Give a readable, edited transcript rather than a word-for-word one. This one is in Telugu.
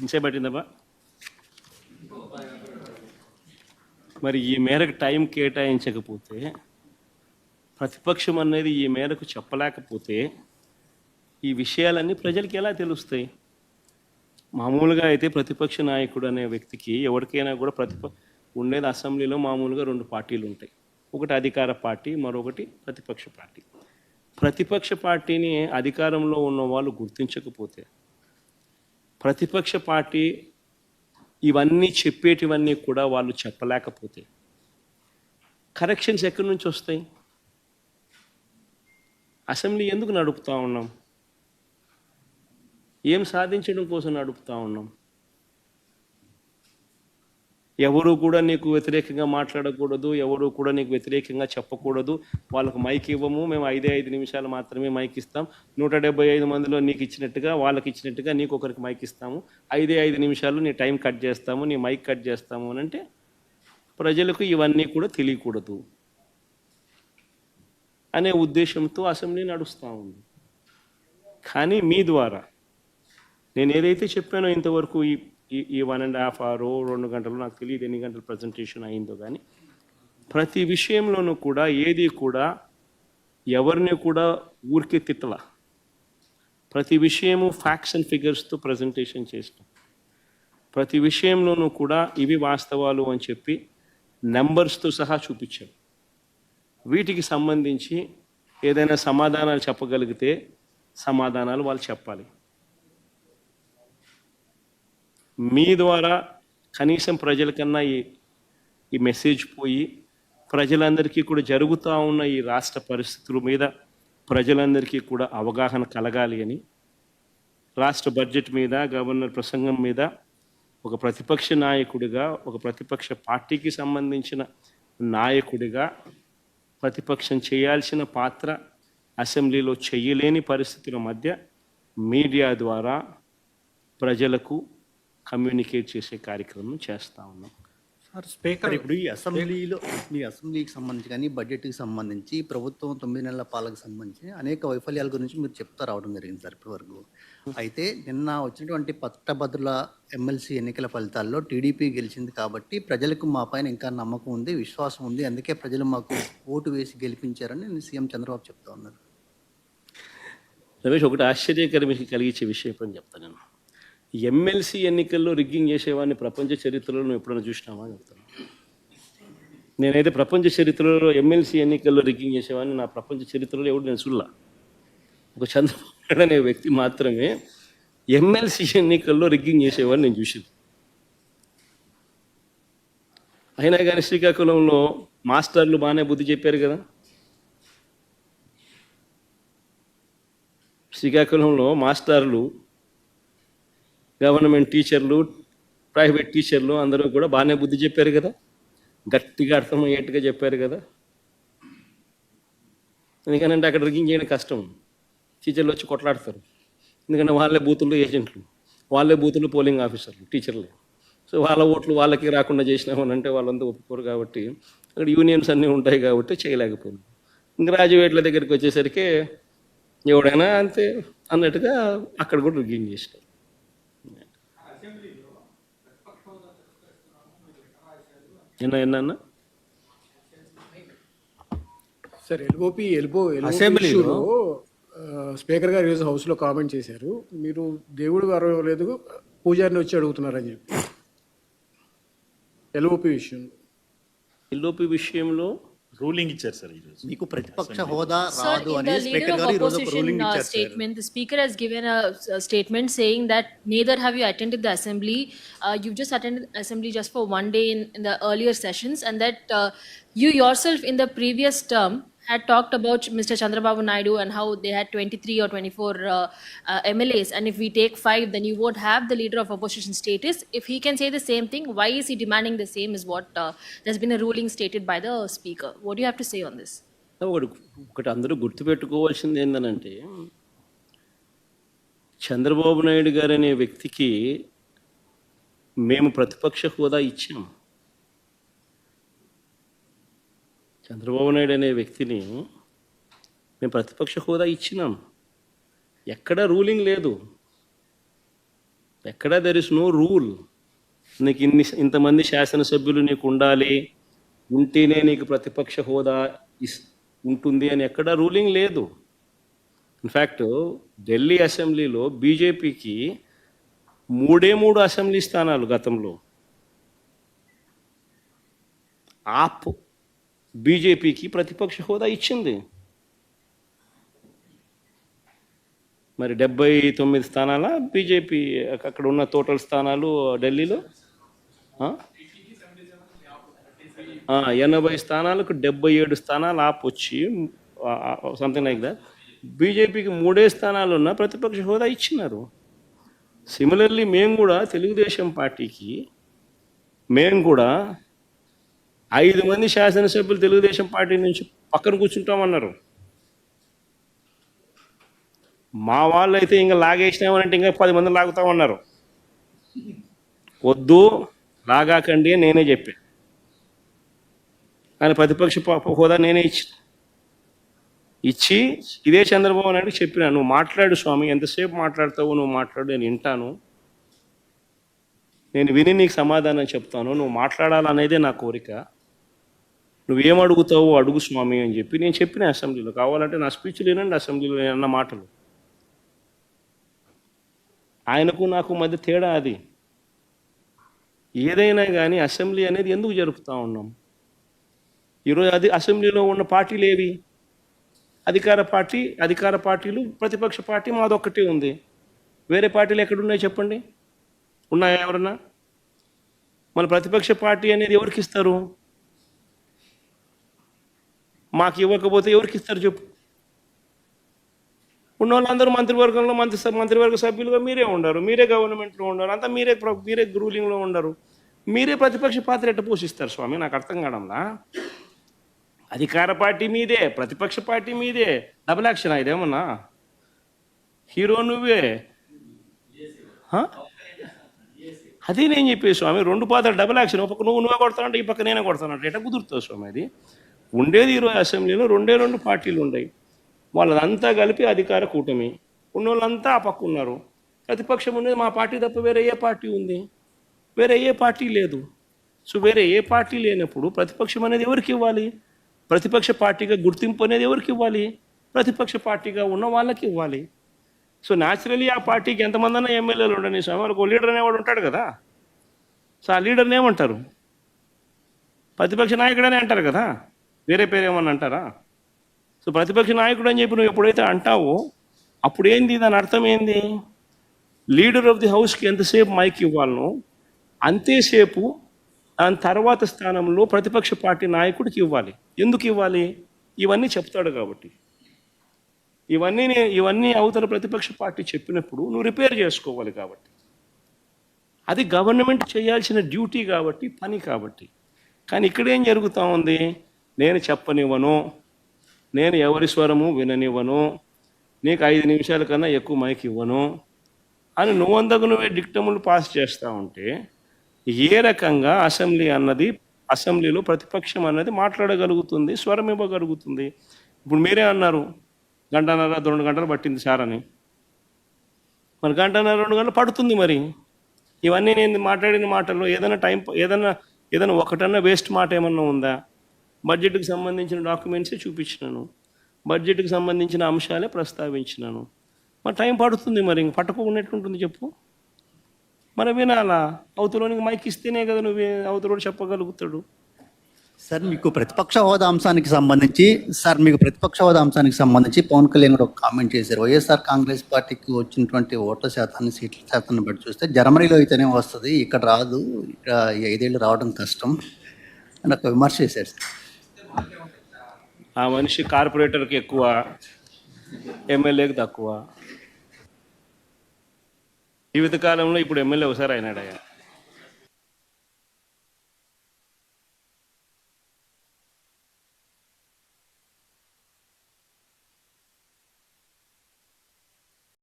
ఇంచే పట్టిందమ్మా. మరి ఈ మేరకు టైం కేటాయించకపోతే, ప్రతిపక్షం అనేది ఈ మేరకు చెప్పలేకపోతే ఈ విషయాలన్నీ ప్రజలకి ఎలా తెలుస్తాయి? మామూలుగా అయితే ప్రతిపక్ష నాయకుడు అనే వ్యక్తికి ఎవరికైనా కూడా ఉండేది అసెంబ్లీలో మామూలుగా రెండు పార్టీలు ఉంటాయి. ఒకటి అధికార పార్టీ, మరొకటి ప్రతిపక్ష పార్టీ. ప్రతిపక్ష పార్టీని అధికారంలో ఉన్న వాళ్ళు గుర్తించకపోతే, ప్రతిపక్ష పార్టీ ఇవన్నీ చెప్పేటివన్నీ కూడా వాళ్ళు చెప్పలేకపోతే కరెక్షన్స్ ఎక్కడి నుంచి వస్తాయి? అసెంబ్లీ ఎందుకు నడుపుతూ ఉన్నాం? ఏం సాధించడం కోసం నడుపుతూ ఉన్నాం? ఎవరు కూడా నీకు వ్యతిరేకంగా మాట్లాడకూడదు, ఎవరు కూడా నీకు వ్యతిరేకంగా చెప్పకూడదు. వాళ్ళకు మైక్ ఇవ్వము, మేము 5 నిమిషాలు మాత్రమే మైక్ ఇస్తాం. 175 మందిలో నీకు ఇచ్చినట్టుగా వాళ్ళకి ఇచ్చినట్టుగా నీకు ఒకరికి మైక్ ఇస్తాము. 5 నిమిషాలు నీ టైం కట్ చేస్తాము, నీ మైక్ కట్ చేస్తాము అని అంటే ప్రజలకు ఇవన్నీ కూడా తెలియకూడదు అనే ఉద్దేశంతో అసెంబ్లీ నడుస్తూ ఉంది. కానీ మీ ద్వారా నేను ఏదైతే చెప్పానో ఇంతవరకు ఈ 1.5 hour 2 గంటలు, నాకు తెలియదు ఎన్ని గంటలు ప్రజెంటేషన్ అయిందో, కానీ ప్రతి విషయంలోనూ కూడా ఏది కూడా ఎవరిని కూడా ఊరికే తిట్టల. ప్రతి విషయము ఫ్యాక్ట్స్ అండ్ ఫిగర్స్తో ప్రజెంటేషన్ చేస్తాం. ప్రతి విషయంలోనూ కూడా ఇవి వాస్తవాలు అని చెప్పి నెంబర్స్తో సహా చూపించాం. వీటికి సంబంధించి ఏదైనా సమాధానాలు చెప్పగలిగితే సమాధానాలు వాళ్ళు చెప్పాలి. మీ ద్వారా కనీసం ప్రజలకన్నా ఈ మెసేజ్ పోయి ప్రజలందరికీ కూడా జరుగుతూ ఉన్న ఈ రాష్ట్ర పరిస్థితుల మీద ప్రజలందరికీ కూడా అవగాహన కలగాలి అని రాష్ట్ర బడ్జెట్ మీద, గవర్నర్ ప్రసంగం మీద ఒక ప్రతిపక్ష నాయకుడిగా, ఒక ప్రతిపక్ష పార్టీకి సంబంధించిన నాయకుడిగా ప్రతిపక్షం చేయాల్సిన పాత్ర అసెంబ్లీలో చేయలేని పరిస్థితుల మధ్య మీడియా ద్వారా ప్రజలకు కమ్యూనికేట్ చేసే కార్యక్రమం చేస్తూ ఉన్నాం. సార్, స్పీకర్ ఇప్పుడు ఈ అసెంబ్లీలో మీ అసెంబ్లీకి సంబంధించి కానీ బడ్జెట్కి సంబంధించి ప్రభుత్వం 9 నెలల పాలకు సంబంధించి అనేక వైఫల్యాల గురించి మీరు చెప్తా రావడం జరిగింది సార్ ఇప్పటివరకు. అయితే నిన్న వచ్చినటువంటి పట్టభద్రుల ఎమ్మెల్సీ ఎన్నికల ఫలితాల్లో టీడీపీ గెలిచింది కాబట్టి ప్రజలకు మా పైన ఇంకా నమ్మకం ఉంది, విశ్వాసం ఉంది, అందుకే ప్రజలు మాకు ఓటు వేసి గెలిపించారని సీఎం చంద్రబాబు చెప్తా ఉన్నారు. రమేష్, ఒకటి ఆశ్చర్యకరమైన కలిగించే విషయం ఎప్పుడని చెప్తాను. నేను ఎమ్మెల్సీ ఎన్నికల్లో రిగ్గింగ్ చేసేవాడిని ప్రపంచ చరిత్రలో నువ్వు ఎప్పుడైనా చూసినావా అని చెప్తాను. నేనైతే ప్రపంచ చరిత్రలో ఎమ్మెల్సీ ఎన్నికల్లో రిగ్గింగ్ చేసేవాడిని నా ప్రపంచ చరిత్రలో ఎవడు నేను చూడలా. ఒక చంద్రబాబు నాయుడు అనే వ్యక్తి మాత్రమే ఎమ్మెల్సీ ఎన్నికల్లో రిగ్గింగ్ చేసేవాడిని నేను చూసింది. అయినా కానీ శ్రీకాకుళంలో మాస్టర్లు బాగానే బుద్ధి చెప్పారు కదా. శ్రీకాకుళంలో మాస్టర్లు, గవర్నమెంట్ టీచర్లు, ప్రైవేట్ టీచర్లు అందరూ కూడా బాగానే బుద్ధి చెప్పారు కదా, గట్టిగా అర్థమయ్యేట్టుగా చెప్పారు కదా. ఎందుకనంటే అక్కడ రిగ్గింగ్ చేయడం కష్టం. టీచర్లు వచ్చి కొట్లాడతారు, ఎందుకంటే వాళ్ళే బూతుల్లో ఏజెంట్లు, వాళ్ళే బూతుల్లో పోలింగ్ ఆఫీసర్లు, టీచర్లే. సో వాళ్ళ ఓట్లు వాళ్ళకి రాకుండా చేసినామని అంటే వాళ్ళంతా ఒప్పుకోరు. కాబట్టి అక్కడ యూనియన్స్ అన్నీ ఉంటాయి కాబట్టి చేయలేకపోయింది. గ్రాడ్యుయేట్ల దగ్గరికి వచ్చేసరికి ఎవడైనా అంతే అన్నట్టుగా అక్కడ కూడా రిగ్గింగ్ చేసినారు. ఎన్న సార్, అసెంబ్లీలో స్పీకర్ గారు ఈరోజు హౌస్లో కామెంట్ చేశారు, మీరు దేవుడు గారు లేదు పూజారిని వచ్చి అడుగుతున్నారని చెప్పి. ఎల్ఓపి విషయంలో రూలింగ్ ఇచ్చారు సార్ ఈరోజు. మీకు ప్రతిపక్ష హోదా రాదు అని స్పీకర్ గారు ఈరోజు ఒక రూలింగ్ ఇచ్చారు. Statement, the speaker has given a statement saying that neither have you attended the assembly, you've just attended assembly just for one day in the earlier sessions, and that you yourself in the previous term had talked about Mr. Chandrababu Naidu and how they had 23 or 24 MLAs, and if we take 5, then you won't have the leader of opposition status. If he can say the same thing, why is he demanding the same is what there's been a ruling stated by the speaker. What do you have to say on this? ఒకటి అందరూ గుర్తుపెట్టుకోవాల్సింది ఏంటంటే, చంద్రబాబు నాయుడు గారు అనే వ్యక్తికి మేము ప్రతిపక్ష హోదా ఇచ్చాం. చంద్రబాబు నాయుడు అనే వ్యక్తిని మేము ప్రతిపక్ష హోదా ఇచ్చినాం. ఎక్కడ రూలింగ్ లేదు, ఎక్కడ దెర్ ఇస్ నో రూల్. నీకు ఇంతమంది శాసనసభ్యులు నీకు ఉండాలి, ఉంటేనే నీకు ప్రతిపక్ష హోదా ఉంటుంది అని ఎక్కడ రూలింగ్ లేదు. ఇన్ఫ్యాక్ట్ ఢిల్లీ అసెంబ్లీలో బీజేపీకి 3 అసెంబ్లీ స్థానాలు గతంలో. ఆప్ బీజేపీకి ప్రతిపక్ష హోదా ఇచ్చింది. మరి 79 స్థానాల బీజేపీ అక్కడ ఉన్న టోటల్ స్థానాలు ఢిల్లీలో 80 స్థానాలకు 77 స్థానాలు ఆప్ వచ్చి సంథింగ్ లైక్ దట్. బీజేపీకి 3 స్థానాలు ఉన్న ప్రతిపక్ష హోదా ఇచ్చినారు. సిమిలర్లీ మేము కూడా తెలుగుదేశం పార్టీకి కూడా 5 మంది శాసనసభ్యులు తెలుగుదేశం పార్టీ నుంచి పక్కన కూర్చుంటామన్నారు. మా వాళ్ళు అయితే ఇంకా లాగేసినామనంటే ఇంకా 10 మంది లాగుతామన్నారు. వద్దు లాగాకండి అని నేనే చెప్పాను. కానీ ప్రతిపక్ష హోదా నేనే ఇచ్చి ఇదే చంద్రబాబు నాయుడు చెప్పినా, నువ్వు మాట్లాడు స్వామి, ఎంతసేపు మాట్లాడతావు నువ్వు మాట్లాడు, నేను వింటాను, నేను విని నీకు సమాధానం చెప్తాను, నువ్వు మాట్లాడాలనేదే నా కోరిక, నువ్వేం అడుగుతావు అడుగు స్వామి అని చెప్పి నేను చెప్పిన అసెంబ్లీలో. కావాలంటే నా స్పీచ్ లేనండి అసెంబ్లీలో నేను అన్న మాటలు. ఆయనకు నాకు మధ్య తేడా అది. ఏదైనా కానీ అసెంబ్లీ అనేది ఎందుకు జరుపుతూ ఉన్నాం? ఈరోజు అసెంబ్లీలో ఉన్న పార్టీలు ఏవి? అధికార పార్టీలు, ప్రతిపక్ష పార్టీ మాదొక్కటే ఉంది. వేరే పార్టీలు ఎక్కడున్నాయి చెప్పండి? ఉన్నాయా ఎవరన్నా? మన ప్రతిపక్ష పార్టీ అనేది ఎవరికి ఇస్తారు? మాకు ఇవ్వకపోతే ఎవరికి ఇస్తారు చెప్పు? ఉన్న వాళ్ళందరూ మంత్రివర్గంలో మంత్రివర్గ సభ్యులుగా మీరే ఉండరు, మీరే గవర్నమెంట్లో ఉండరు, అంతా మీరే రూలింగ్లో ఉండరు. మీరే ప్రతిపక్ష పాత్ర ఎట్ట పోషిస్తారు స్వామి? నాకు అర్థం కావడంలా. అధికార పార్టీ మీదే, ప్రతిపక్ష పార్టీ మీదే. డబుల్ యాక్షన్ ఇదేమన్నా? హీరో నువ్వే. అదే నేను చెప్పే స్వామి, 2 పాత్రలు డబుల్ యాక్షన్. ఒక పక్క నువ్వే కొడతానంటే ఈ పక్క నేనే కొడతానంటే ఎట్లా కుదురుతుంది స్వామి? అది ఉండేది ఈరోజు అసెంబ్లీలో 2 పార్టీలు ఉన్నాయి. వాళ్ళదంతా కలిపి అధికార కూటమి. ఉన్నోళ్ళంతా ఆ పక్క ఉన్నారు. ప్రతిపక్షం ఉండేది మా పార్టీ తప్ప వేరే ఏ పార్టీ ఉంది? వేరే ఏ పార్టీ లేదు. సో వేరే ఏ పార్టీ లేనప్పుడు ప్రతిపక్షం అనేది ఎవరికి ఇవ్వాలి? ప్రతిపక్ష పార్టీగా గుర్తింపు అనేది ఎవరికి ఇవ్వాలి? ప్రతిపక్ష పార్టీగా ఉన్న వాళ్ళకి ఇవ్వాలి. సో న్యాచురలీ ఆ పార్టీకి ఎంతమంది అన్నా ఎమ్మెల్యేలు ఉండని స్వామి, వాళ్ళకి లీడర్ అనేవాడు ఉంటాడు కదా. సో ఆ లీడర్ని ఏమంటారు? ప్రతిపక్ష నాయకుడనే అంటారు కదా, వేరే పేరు ఏమన్నా అంటారా? సో ప్రతిపక్ష నాయకుడు అని చెప్పి నువ్వు ఎప్పుడైతే అంటావో అప్పుడు ఏంది? దాని అర్థం ఏంది? లీడర్ ఆఫ్ ది హౌస్కి ఎంతసేపు మైక్ ఇవ్వాలనో అంతేసేపు దాని తర్వాత స్థానంలో ప్రతిపక్ష పార్టీ నాయకుడికి ఇవ్వాలి. ఎందుకు ఇవ్వాలి? ఇవన్నీ చెప్తాడు కాబట్టి. ఇవన్నీ అవతల ప్రతిపక్ష పార్టీ చెప్పినప్పుడు నువ్వు రిపేర్ చేసుకోవాలి కాబట్టి. అది గవర్నమెంట్ చేయాల్సిన డ్యూటీ కాబట్టి, పని కాబట్టి. కానీ ఇక్కడ ఏం జరుగుతూ ఉంది? నేను చెప్పనివ్వను, నేను ఎవరి స్వరము విననివ్వను, నీకు 5 నిమిషాల కన్నా ఎక్కువ మైక్ ఇవ్వను అని నువ్వే డిక్టములు పాస్ చేస్తూ ఉంటే ఏ రకంగా అసెంబ్లీలో ప్రతిపక్షం అన్నది మాట్లాడగలుగుతుంది, స్వరం ఇవ్వగలుగుతుంది? ఇప్పుడు మీరే అన్నారు 1.5 2 గంటలు పట్టింది సార్ అని. మరి 1.5 2 గంటలు పడుతుంది. మరి ఇవన్నీ నేను మాట్లాడిన మాటల్లో ఏదైనా ఒకటన్నా వేస్ట్ మాట ఏమన్నా ఉందా? బడ్జెట్కి సంబంధించిన డాక్యుమెంట్సే చూపించినాను, బడ్జెట్కి సంబంధించిన అంశాలే ప్రస్తావించినాను. మరి టైం పడుతుంది. మరి ఇంక పట్టుకోకుండా ఎట్లుంటుంది చెప్పు? మరి వినాలా? అవతలోనికి మైక్ ఇస్తేనే కదా నువ్వు అవతలోడు చెప్పగలుగుతాడు. సార్ మీకు ప్రతిపక్ష హోదా అంశానికి సంబంధించి పవన్ కళ్యాణ్ గారు ఒక కామెంట్ చేశారు. వైఎస్ఆర్ కాంగ్రెస్ పార్టీకి వచ్చినటువంటి ఓట్ల శాతాన్ని, సీట్ల శాతాన్ని బట్టి చూస్తే జర్మనీలో అయితేనే వస్తుంది, ఇక్కడ రాదు, ఇక్కడ 5 ఏళ్ళు రావడం కష్టం అని ఒక విమర్శ చేశారు సార్. ఆ మనిషి కార్పొరేటర్కి ఎక్కువ, ఎమ్మెల్యేకి తక్కువ. జీవితకాలంలో ఇప్పుడు ఎమ్మెల్యే ఒకసారి అయినాడయ్యా.